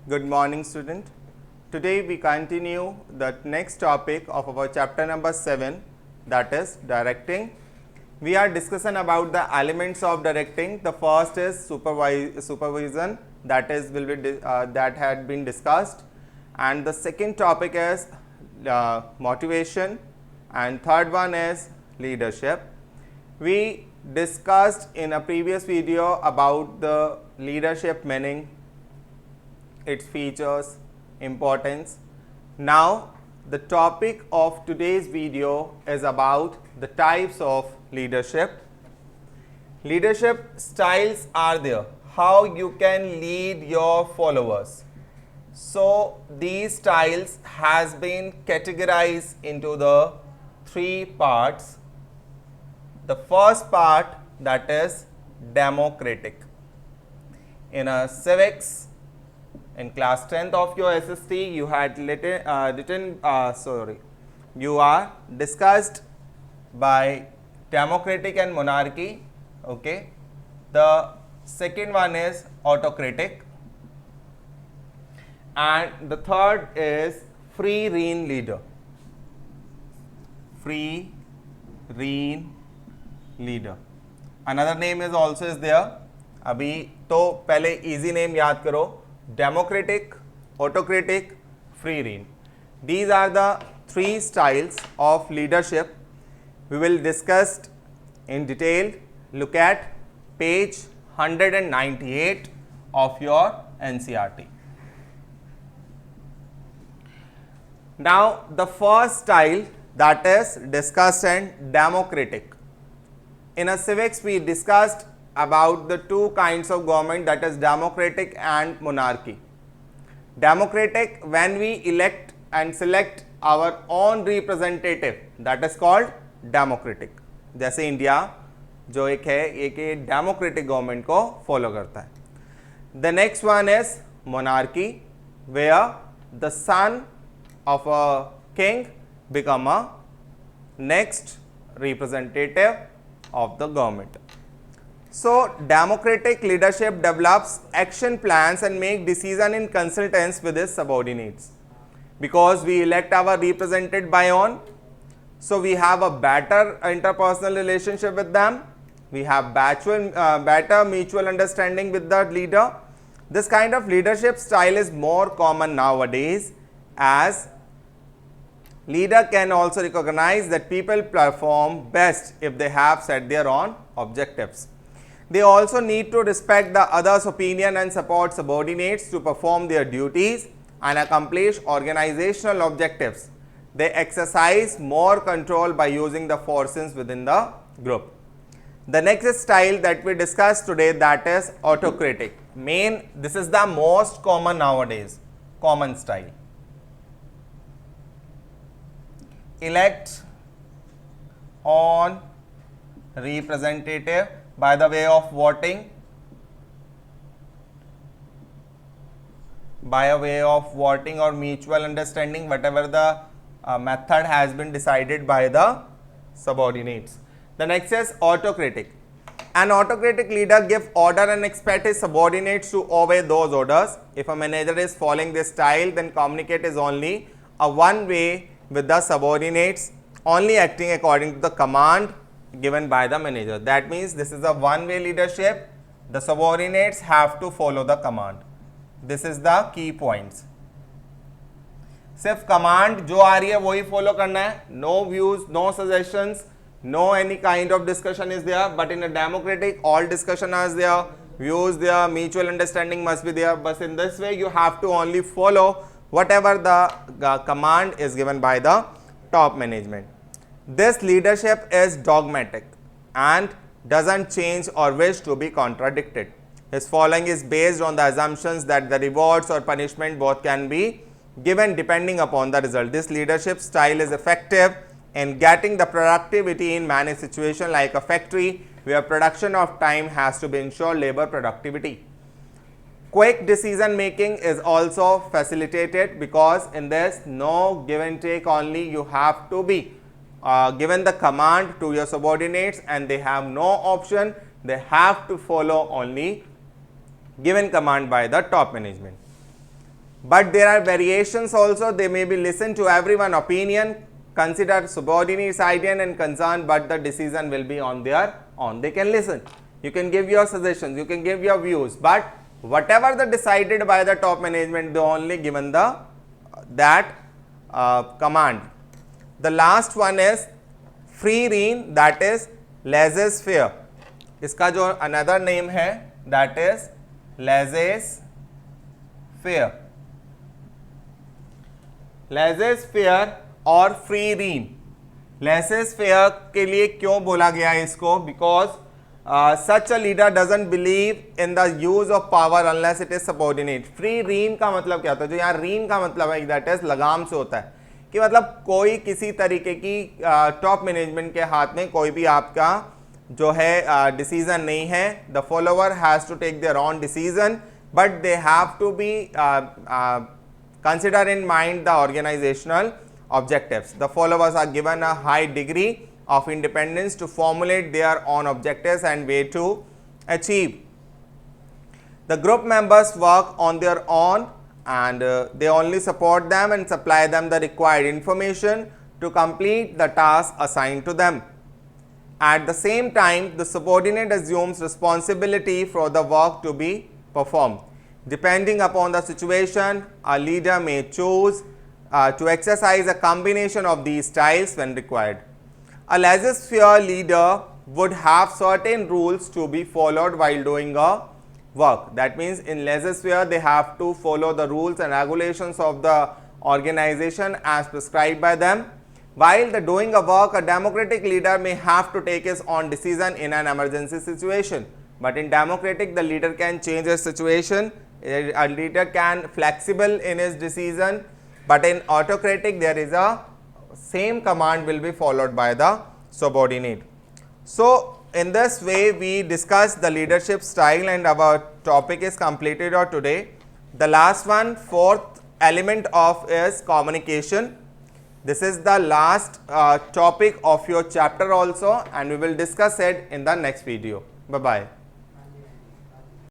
Good morning, student. Today we continue the next topic of our chapter number 7, that is directing. We are discussing about the elements of directing. The first is supervision, that is that had been discussed, and the second topic is motivation, and third one is leadership. We discussed in a previous video about the leadership meaning, its features, importance. Now the topic of today's video is about the types of leadership. Leadership styles are there, how you can lead your followers. So these styles has been categorized into the three parts. The first part, that is democratic. In a civics, in class 10th of your SST, you had you are discussed by democratic and monarchy. Okay. The second one is autocratic, and the third is free rein leader. Free rein leader. Another name is also is there. अभी तो पहले easy name याद करो, democratic, autocratic, free rein. These are the three styles of leadership. We will discuss in detail. Look at page 198 of your NCERT. Now the first style, that is discussed and democratic. In a civics we discussed about the two kinds of government, that is democratic and monarchy. Democratic, when we elect and select our own representative, that is called democratic. जैसे India जो एक है, एक democratic government को follow करता है. The next one is monarchy, where the son of a king become a next representative of the government. So democratic leadership develops action plans and make decision in consultance with his subordinates. Because we elect our represented by own, so we have a better interpersonal relationship with them. We have better mutual understanding with the leader. This kind of leadership style is more common nowadays, as leader can also recognize that people perform best if they have set their own objectives. They also need to respect the others' opinion and support subordinates to perform their duties and accomplish organizational objectives. They exercise more control by using the forces within the group. The next style that we discussed today, that is autocratic. This is the most common nowadays, common style. Elect on representative by the way of voting, or mutual understanding, whatever the method has been decided by the subordinates. The next is autocratic. An autocratic leader gives order and expects his subordinates to obey those orders. If a manager is following this style, then communicate is only a one way with the subordinates, only acting according to the command given by the manager. That means this is a one-way leadership. The subordinates have to follow the command. This is the key points. सिर्फ command जो आ रही है वही follow करना है. No views, no suggestions, no any kind of discussion is there. But in a democratic, all discussion is there, views there, mutual understanding must be there. But in this way, you have to only follow whatever the command is given by the top management. This leadership is dogmatic and doesn't change or wish to be contradicted. His following is based on the assumptions that the rewards or punishment both can be given depending upon the result. This leadership style is effective in getting the productivity in many situations, like a factory where production of time has to be ensure labor productivity. Quick decision making is also facilitated, because in this no give and take, only you have to be given the command to your subordinates and they have no option, they have to follow only given command by the top management. but there are variations also. They may be listen to everyone opinion, consider subordinates idea and concern, but the decision will be on their own. They can listen, you can give your suggestions, you can give your views, but whatever the decided by the top management, they only given the command. The last one is free reign, that is laissez-faire. इसका जो another name है that is laissez-faire. laissez-faire और free reign. laissez-faire के लिए क्यों बोला गया है इसको? Because such a leader doesn't believe in the use of power unless it is subordinate. free reign का मतलब क्या होता है? जो यहाँ reign का मतलब है that is लगाम से होता है कि मतलब कोई किसी तरीके की टॉप मैनेजमेंट के हाथ में कोई भी आपका जो है डिसीजन नहीं है. The follower has to take their own decision, but they have to be consider in mind the organizational objectives. The followers are given a high degree of independence to formulate their own objectives and way to achieve. The group members work on their own and they only support them and supply them the required information to complete the task assigned to them. At the same time, the subordinate assumes responsibility for the work to be performed. Depending upon the situation, a leader may choose to exercise a combination of these styles when required. A laissez-faire leader would have certain rules to be followed while doing a work. That means in laissez-faire they have to follow the rules and regulations of the organization as prescribed by them. While the doing a work, a democratic leader may have to take his own decision in an emergency situation. But in democratic, the leader can change his situation. A leader can flexible in his decision, but in autocratic there is a same command will be followed by the subordinate. So in this way we discussed the leadership style and our topic is completed today. The last one, fourth element of is communication. This is the last topic of your chapter also, and we will discuss it in the next video. Bye bye.